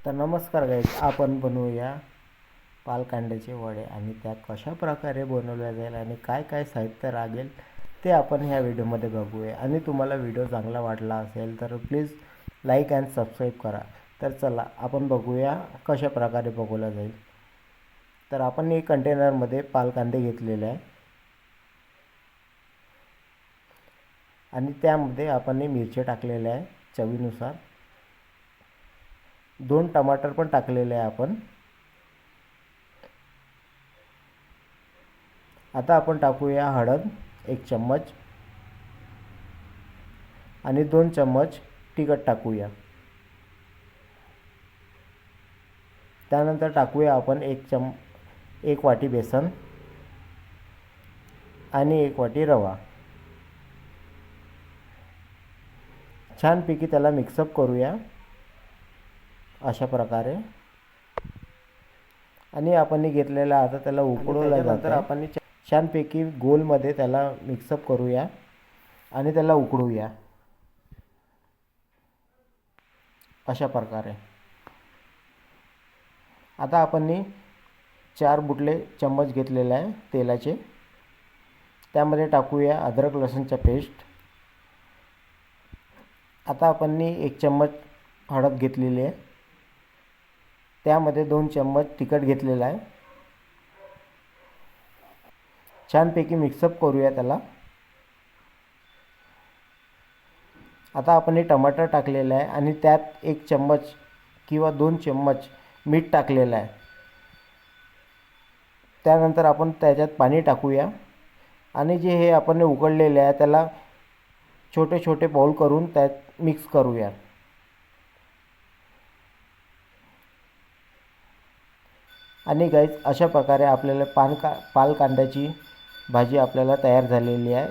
तर नमस्कार गाईज, आपण बनवूया पालकांड्याचे वडे आणि त्या कशा प्रकारे बनवल्या जाईल आणि काय काय साहित्य लागेल ते आपण ह्या व्हिडिओमध्ये बघूया। आणि तुम्हाला व्हिडिओ चांगला वाटला असेल तर प्लीज लाईक अँड सबस्क्राईब करा। तर चला आपण बघूया कशा प्रकारे बनवल्या जाईल। तर आपण एक कंटेनरमध्ये पालकांदे घेतलेले आहे आणि त्यामध्ये आपण मिरची टाकलेल्या आहे चवीनुसार। 2 टमाटर पण टाकलेले आहे आपण। आता आपण टाकूया हळद 1 चम्मच आणि 2 चम्मच तिखट टाकूया। त्यानंतर टाकूया आपण 1 वाटी बेसन आणि 1 वाटी रवा। छानपैकी त्याला मिक्सअप करूया अशा प्रकारे। आणि आपण घेतलेला आता त्याला उकळवलं जातं। आपण छानपैकी गोलमध्ये त्याला मिक्सअप करूया आणि त्याला उकळूया अशा प्रकारे। आता आपण 4 बुटले चम्मच घेतलेले आहे तेलाचे। त्यामध्ये टाकूया अद्रक लसूणचा पेस्ट। आता आपण 1 चम्मच हळद घेतलेली आहे। त्यामध्ये 2 चम्मच तिखट घेतलेला आहे। छानपैकी मिक्सअप करूया त्याला। आता आपण टमाटर टाकलेला आहे आणि त्यात 1 चम्मच किंवा 2 चम्मच मीठ टाकलेलं आहे। त्यानंतर आपण त्याच्यात पाणी टाकूया आणि जे हे आपण उकळलेले आहे त्याला छोटे छोटे बाउल करून त्यात मिक्स करूया। आणि गाईज अशा प्रकारे आपल्याला पालकांद्याची भाजी आपल्याला तयार झालेली आहे।